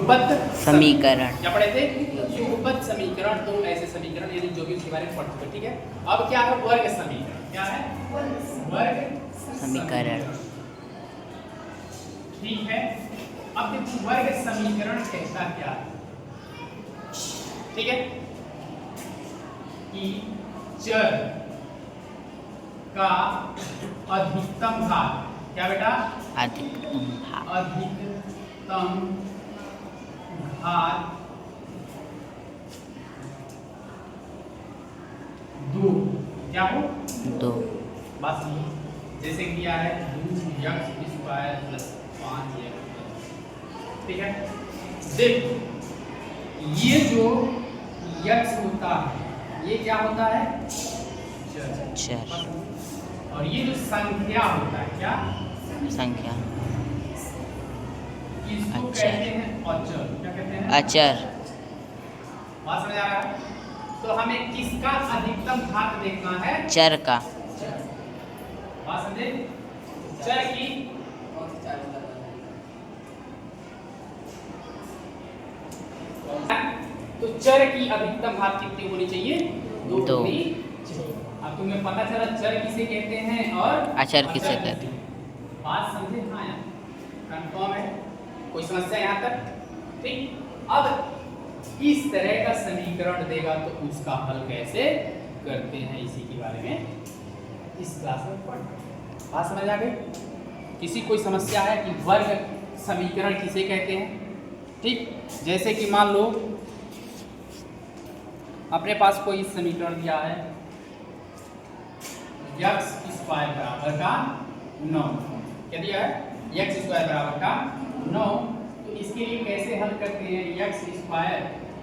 युगपत समीकरण। क्या पढ़े थे? युगपत समीकरण, दो ऐसे समीकरण यानी जो भी उसके बारे में पढ़ चुके। ठीक है, अब क्या है? वर्ग समीकरण। क्या है? वर्ग समीकरण। ठीक है, अब देखो वर्ग समीकरण कहता क्या है? ठीक है, कि चर का अधिकतम भाग, क्या बेटा? अधिकतम भाग। अधिकतम घात 2, क्या हो? 2। बात समझो, जैसे किया है 2x स्क्वायर प्लस 5x। ठीक है, देखो ये जो x होता है ये क्या होता है? चर। और ये जो संख्या होता है क्या? संख्या। इसको अचर। कहते हैं अचर। क्या कहते हैं? अचर। बात समझ आ रहा है? तो हमें किसका अधिकतम घात देखना है? चर का। बात समझे? चर की तो चर की अधिकतम घात कितनी होनी चाहिए? 2 दो। होनी चाहिए। अब तुम्हें पता चला चर किसे कहते हैं और अचर किसे कहते हैं। बात समझे? हाँ यार, कंफर्म है? कोई समस्या यहाँ तक? ठीक, अब इस तरह का समीकरण देगा तो उसका हल कैसे करते हैं इसी के बारे में इस क्लास में पढ़ना। बात समझ आ गई? किसी कोई समस्या है कि वर्ग समीकरण किसे कहते हैं? ठीक, जैसे कि मान लो अपने पास कोई समीकरण दिया है x स्क्वायर बराबर का 9। क्या दिया है? x स्क्वायर बराबर का 9। तो इसके लिए कैसे हल करते हैं? x स्क्वायर,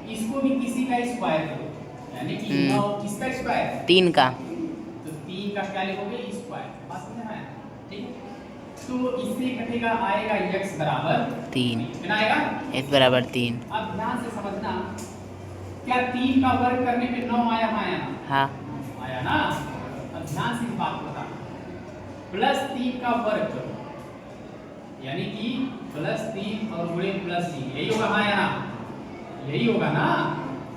इसको भी किसी का स्क्वायर करो, यानी कि 9 किसका स्क्वायर? 3 का। तो 3 का क्या लिखोगे? स्क्वायर। बात समझ में आया? ठीक, तो इससे कटेगा, आएगा x बराबर 3। कितना आएगा? x बराबर 3। अब ध्यान से समझना, क्या 3 का वर्ग करने पे 9 आया? हाँ आया ना? हाँ। आया ना? अब ध्यान से इस बात को बता, प्लस 3 का वर्ग करो, यानी कि प्लस 3 और गुणे प्लस 3, यही होगा? हाँ या ना? यही होगा ना?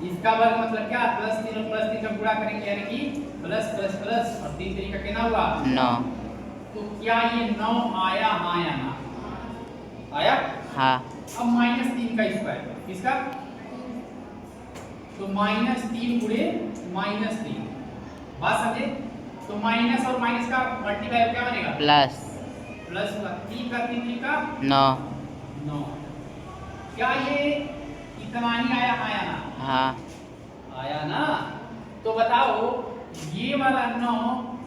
इसका वर्ग मतलब क्या? प्लस 3 और प्लस 3 का गुणा करेंगे, यानी कि प्लस प्लस प्लस और 3 3 का कितना हुआ? 9। तो क्या ये 9 आया? हाँ या ना? आया? हाँ। अब माइनस 3 का स्क्वायर, किसका? तो माइनस 3 गुणे माइनस 3। बात समझे? तो माइनस और माइनस का मल्टीप्लाई क्या बनेगा? प्लस। प्लस हुआ। 3 का 3 3 का 9। 9। क्या ये इतना ही आया? हाँ या ना? हाँ। आया ना? तो बताओ ये वाला 9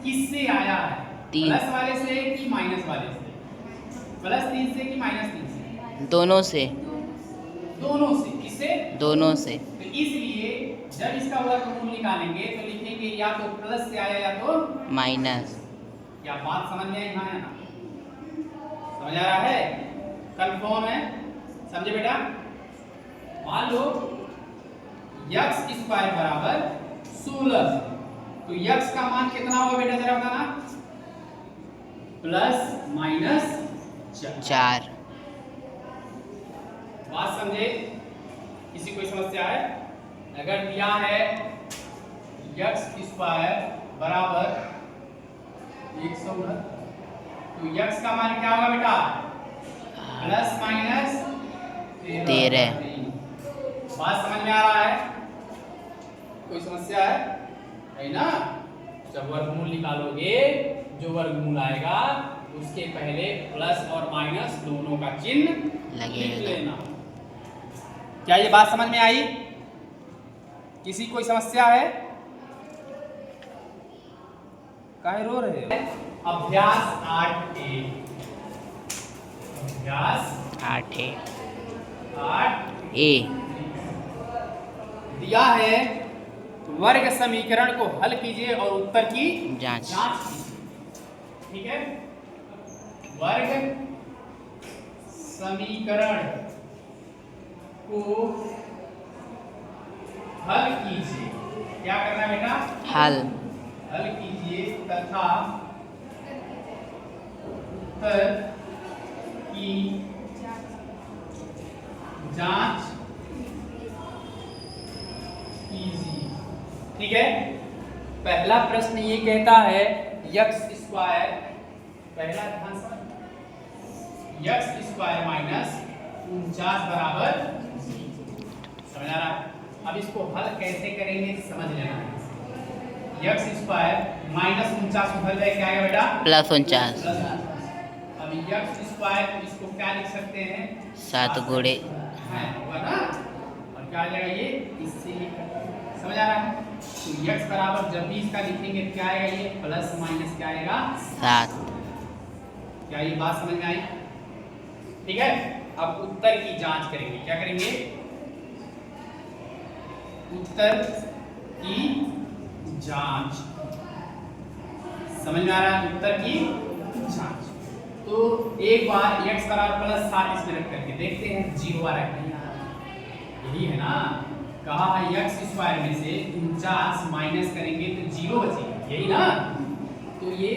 किससे आया है? 3। प्लस वाले से कि माइनस वाले से? प्लस 3 से कि माइनस 3 से? दोनों से। दोनों से। किससे? दोनों से। तो इसलिए जब इसका वर्गमूल निकालेंगे तो लिखेंगे या तो प्लस से आया या तो माइनस। क्या बात समझ में आई? हाँ या ना? समझ आ रहा है? कंफर्म है? समझे बेटा? मान लो x स्क्वायर बराबर 16, तो x का मान कितना होगा बेटा? जरा बताना। Plus minus 4। बात समझे? किसी कोई समस्या है? अगर दिया है x स्क्वायर बराबर 116, तो x का मान क्या होगा बेटा? Plus minus 13। बात समझ में आ रहा है? कोई समस्या है ना? जब वर्गमूल निकालोगे, जो वर्गमूल आएगा उसके पहले प्लस और माइनस दोनों का चिन्ह लिख लेना। क्या ये बात समझ में आई? किसी कोई समस्या है? काहे रो रहे हो? अभ्यास 8A। अभ्यास 8A। 8A A। दिया है वर्ग समीकरण को हल कीजिए और उत्तर की जांच। कीजिए। ठीक है, वर्ग समीकरण को हल कीजिए। क्या करना बेटा? हल। हल कीजिए तथा उत्तर की जांच कीजिए। ठीक है, पहला प्रश्न ये कहता है यक्स स्क्वायर, पहला ध्यान से यक्स स्क्वायर माइनस 49 बराबर, समझ आ रहा है? अब इसको हल कैसे करेंगे समझ लेना है। यक्स स्क्वायर माइनस 49 उधर जाए क्या आएगा बेटा? +49। अब यक्स स्क्वायर इसको क्या लिख सकते हैं? 7 गुणे है होगा ना, और क्या आ जाएगा ये इससे लिख, समझ आ रहा है? तो यक्स बराबर जब भी इसका लिखेंगे क्या आएगा, ये प्लस माइनस क्या आएगा 7। क्या ये बात समझ में आई? ठीक है, अब उत्तर की जांच करेंगे। क्या करेंगे? उत्तर की जांच। समझ में आ रहा है? उत्तर की जांच। तो एक बार x बराबर +7 इसमें रख करके देखते हैं 0 आ रहा है नहीं आ रहा। यही है ना, कहा है x स्क्वायर में से 49 माइनस करेंगे तो 0 बचेगा, यही ना। तो ये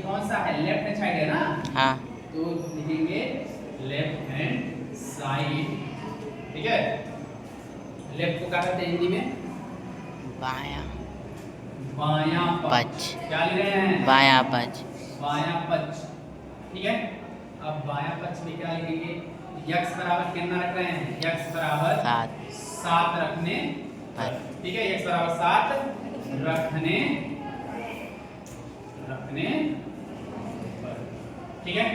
कौन सा है? लेफ्ट हैंड साइड है ना। हाँ। तो लिखेंगे लेफ्ट हैंड साइड। ठीक है, लेफ्ट को क्या कहते हैं हिंदी में? बायां बायां पक्ष। क्या ले रहे हैं? बायां पक्ष। बायां पक्ष। ठीक है, अब बायां पक्ष में क्या लिखेंगे? x बराबर कितना रख रहे हैं? x बराबर 7 रखने पर। ठीक है, x बराबर 7 रखने पर। ठीक है,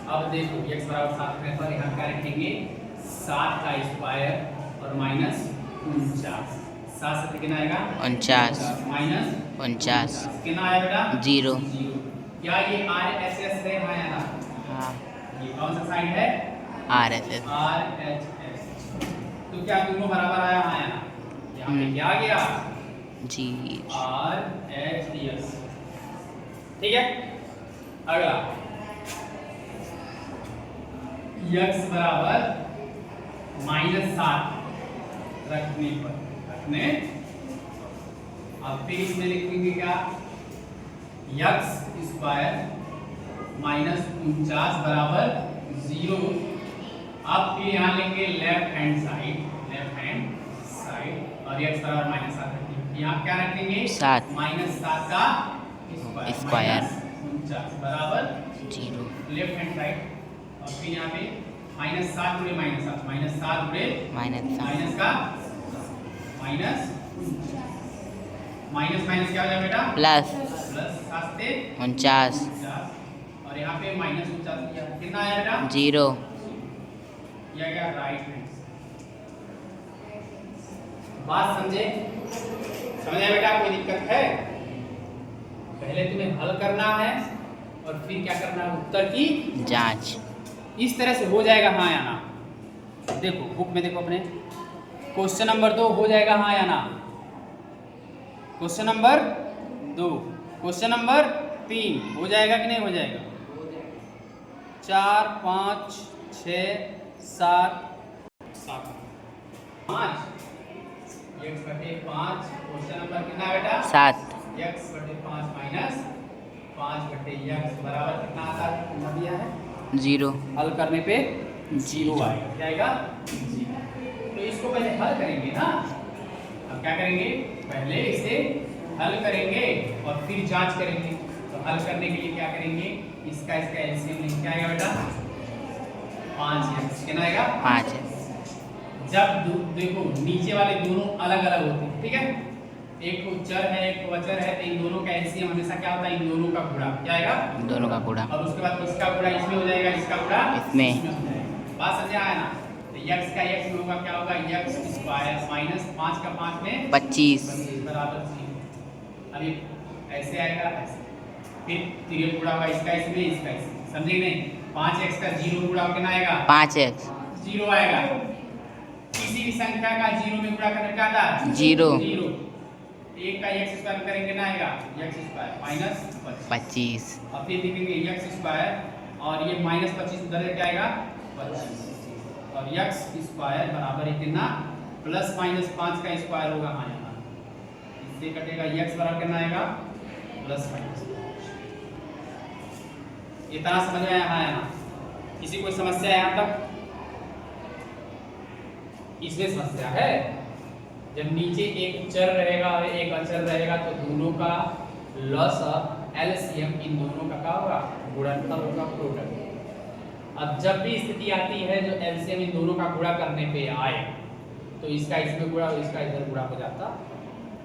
अब देखो x बराबर 7 रखने पर यहाँ क्या रखेंगे? 7 का स्क्वायर और माइनस 49। 7 से कितना आएगा? 49 माइनस 49 कितना आया बेटा? 0। क्या ये RHS है? हाँ। ये कौन सा साइड है? RHS। RHS। तो क्या दोनों बराबर आया? आया ना, यहाँ पे क्या आ गया? जी। RHS। ठीक है, अगला x बराबर -7 रखने पर, अब फिर इसमें लिखेंगे क्या? x स्क्वायर माइनस 49 बराबर 0। अब फिर यहाँ लेंगे लेफ्ट हैंड साइड, और x बराबर -7 रखेंगे। यहाँ क्या रखेंगे? 7 -7 का स्क्वायर 49 बराबर 0। लेफ्ट हैंड साइड, और फिर यहाँ पे -7 गुणे -7, -7 गुणे माइनस का माइनस क्या हो जाएगा बेटा? प्लस 7 से 49 और यहाँ पे -49 किया, कितना आया बेटा? 0। यह क्या? Right hand. बात समझे? समझ आया बेटा? कोई दिक्कत है? पहले तुम्हें हल करना है और फिर क्या करना है? उत्तर की जांच। इस तरह से हो जाएगा हाँ या ना। देखो बुक में देखो अपने, क्वेश्चन नंबर 2 हो जाएगा हाँ या ना, क्वेश्चन नंबर 2, क्वेश्चन नंबर 3 हो जाएगा कि नहीं हो जाएगा? 4 5 6 7 5 x/5 क्वेश्चन नंबर कितना है बेटा? 7। x/5 माइनस 5/x बराबर कितना आता है? दिया है 0। हल करने पे 0 आएगा। क्या आएगा? 0। तो इसको पहले हल करेंगे ना। अब क्या करेंगे? पहले इसे हल करेंगे और फिर जांच करेंगे। तो हल करने के लिए क्या करेंगे? इसका एलसीएम लेंगे। क्या आएगा बेटा? 5x। कितना आएगा? 5। जब देखो नीचे वाले दोनों अलग अलग होते हैं, ठीक है, एक को चर है एक को अचर है, तो इन दोनों का एलसीएम हमेशा क्या होता है? इन दोनों का गुणा। क्या आएगा? दोनों का गुणा। और उसके बाद इसका गुणा इसमें हो जाएगा, इसका गुणा इसमें हो जाएगा। बात समझ आया ना? तो x का x में होगा क्या होगा? x स्क्वायर माइनस 5 का 5 में 25 बराबर 0। अभी ऐसे आएगा ऐसे, फिर ये गुणा होगा इसका इसमें इसका इसमें, समझे नहीं? 5x का 0 गुणा कितना आएगा? 5x 0 आएगा। किसी भी संख्या का 0 में गुणा करने क्या आता है? 0। 0। एक का x स्क्वायर करेंगे कितना आएगा? x square minus 25। अब फिर लिखेंगे x स्क्वायर और ये -25 उधर क्या आएगा? 25 और x स्क्वायर बराबर है कितना? प्लस माइनस 5 का स्क्वायर होगा। हाँ यहाँ इससे कटेगा x बराबर कितना आएगा? Plus minus. इतना समझ में आया? हाँ यहाँ किसी कोई समस्या है यहाँ तक? इसमें समस्या है। जब नीचे एक चर रहेगा और एक अचर रहेगा तो दोनों का लॉसअप एलसीएम इन दोनों का क्या होगा, गुणनफल होगा, प्रोडक्ट। अब जब भी स्थिति आती है जो एलसीएम इन दोनों का गुणा करने पे आए तो इसका इसमें गुणा और इसका इधर गुणा हो जाता।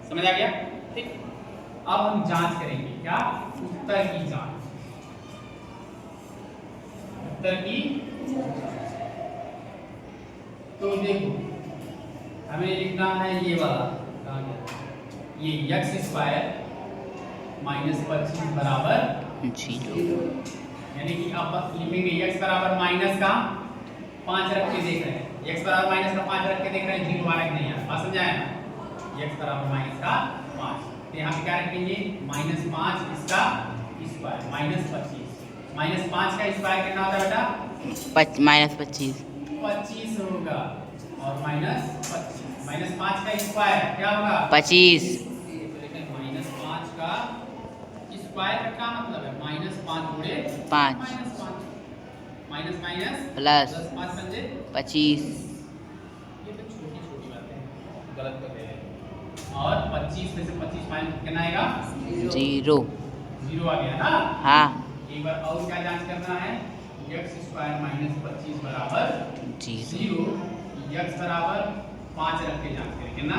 समझ आ गया? ठीक। अब हम जांच करेंगे, क्या? उत्तर की जांच। उत्तर की, तो देखो हमें लिखना है ये वाला, कहाँ गया? ये x स्क्वायर माइनस 25 बराबर 0। यानी कि अब लिखेंगे x बराबर माइनस का 5 रख के देख रहे हैं, x बराबर माइनस का 5 रख के देख रहे हैं, 0 आ रहा नहीं है, बात समझ आया ना? x बराबर माइनस का 5, तो यहाँ पे क्या रखेंगे, -5 इसका स्क्वायर माइनस 25, -5 का स्क्वायर कितना होता है बेटा? -25 25 होगा, और -25 -5 का स्क्वायर क्या होगा? 25। तो लेकिन -5 का स्क्वायर का क्या मतलब है? -5 गुणे 5 -5 माइनस माइनस प्लस 5 पंजे 25। ये तो छोटी छोटी बातें हैं, गलत कर रहे हैं। और 25 में से 25 माइनस कितना आएगा? 0। 0 आ गया ना? हाँ। एक बार और क्या जांच करना है, x स्क्वायर माइनस 25 बराबर 0, x बराबर 5 रख के जांच करें, कितना?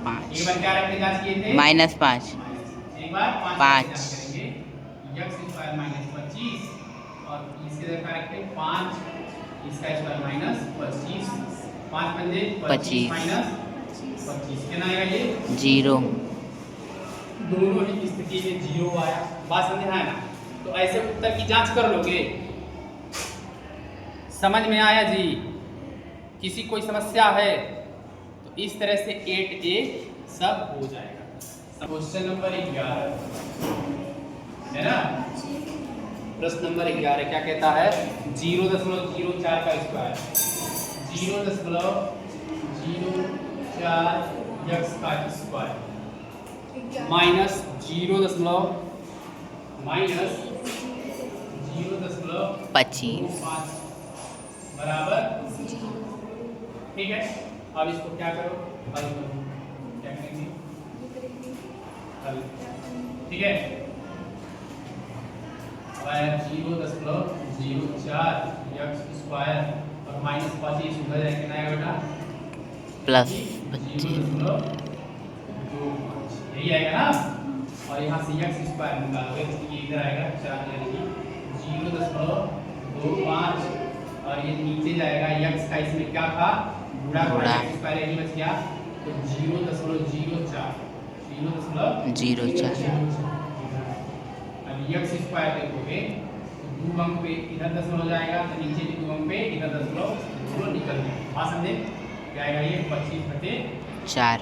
5। एक बार क्या रख के जांच किए थे? -5। एक बार 5 5। जांच करेंगे, x स्क्वायर माइनस 25 और इसके इधर क्या रखते हैं 5, इसका स्क्वायर माइनस 25, 5 पंजे 25 माइनस 25 कितना आएगा ये? 0। दोनों ही स्थिति में 0 आया, बात समझ में आया ना? तो ऐसे उत्तर की जांच कर लोगे। समझ में आया जी? किसी कोई समस्या है तो इस तरह से 8A सब हो जाएगा। क्वेश्चन नंबर 11 है ना? प्रश्न नंबर 11 क्या कहता है? 0.04 का स्क्वायर 0.04 x का स्क्वायर माइनस 0.25 बराबर, ठीक है। अब इसको क्या करो, हल करो, क्या करेंगे, हल, ठीक है। अब 0.04 x स्क्वायर और माइनस 25 उधर जाए कितना आएगा बेटा? प्लस 0.25 यही आएगा ना? और यहाँ से x स्क्वायर निकालोगे तो ये इधर आएगा 4 यानी 0.25 और ये नीचे जाएगा x का, इसमें क्या था? गुणा का x स्क्वायर यही बच गया, तो 0.04 अब x स्क्वायर देखोगे तो 2 अंक पे इधर दशमलव जाएगा तो नीचे भी 2 अंक पे इधर दशमलव निकल गया। हाँ समझे? क्या आएगा ये? 25/4।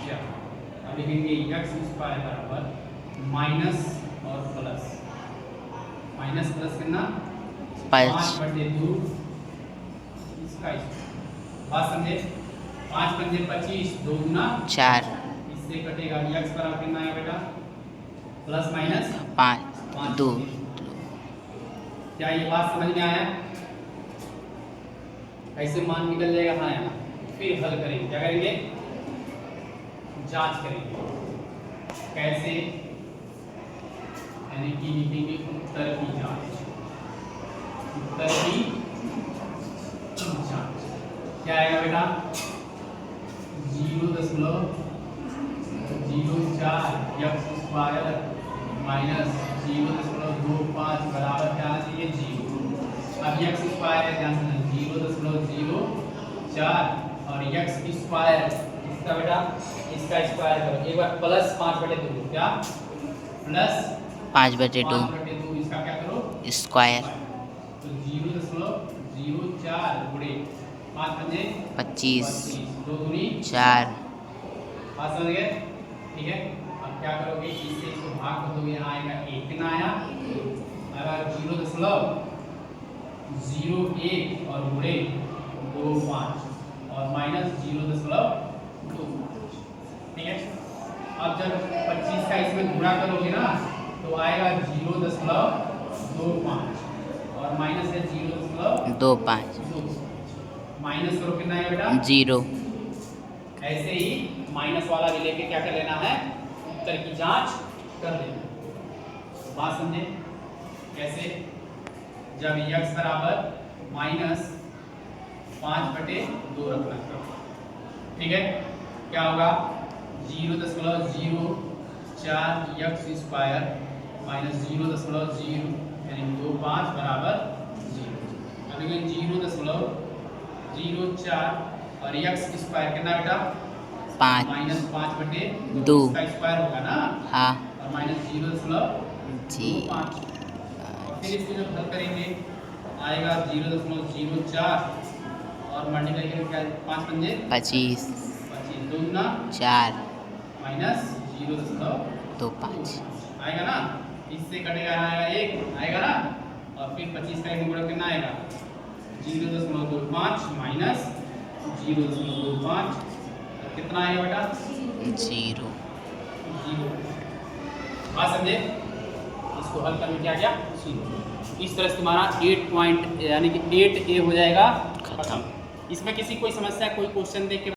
अब लिखेंगे x स्क्वायर बराबर माइनस और प्लस, माइनस प्लस कितना? 5/2 इसका बात समझे? 5 पंजे 25, 2 गुना 4, इससे कटेगा x बराबर कितना आएगा बेटा? Plus minus 5 2। क्या ये बात समझ में आया? ऐसे मान निकल जाएगा, हाँ यहाँ। फिर हल करेंगे, क्या करेंगे? जांच करेंगे, कैसे? यानी कि लिखेंगे उत्तर की जांच, उत्तर की जांच क्या आएगा बेटा? 0.04 x स्क्वायर माइनस 0.25 बराबर क्या आना चाहिए? 0। अब x स्क्वायर है, ध्यान से 0.04 और x स्क्वायर इसका बेटा इसका स्क्वायर करो, एक बार प्लस 5/2 क्या? प्लस 5/2 इसका क्या करो? स्क्वायर, तो 0.04 गुणे 5 पंजे 25 2 दूनी 4। बात समझ गए? ठीक है। अब क्या करोगे? इससे इसको भाग कर दोगे, यहाँ आएगा 1 कितना आया? अगर 0.01 और गुणे 25 और माइनस 0.25, ठीक है। अब जब 25 का इसमें गुणा करोगे ना तो आएगा 0.25 और माइनस है 0.25, माइनस करो कितना आएगा बेटा? 0। ऐसे ही माइनस वाला भी लेके क्या कर लेना है, उत्तर की जांच कर लेना। बात समझे कैसे? जब x बराबर -5/2 रखना, ठीक है, क्या होगा 0.04 x स्क्वायर माइनस 0.0 यानी 25 बराबर 0। अब देखिए 0.04 और x स्क्वायर कितना बेटा 5 -5/2 का स्क्वायर होगा ना, हाँ और माइनस 0.25 और फिर इसको जब हल करेंगे आएगा 0.04 और मल्टीप्लाई करेंगे क्या 5 पंजे 25 25 दूना 4 माइनस 0.25 आएगा ना, इससे कटेगा आएगा 1 आएगा ना, और फिर 25 का 1 गुणा कितना आएगा 0.25 माइनस 0.25 कितना आएगा बेटा 0। बात समझे? इसको हल करने क्या क्या 0। इस तरह से तुम्हारा 8 पॉइंट यानी कि 8A हो जाएगा खत्म। इसमें किसी कोई समस्या कोई क्वेश्चन देख के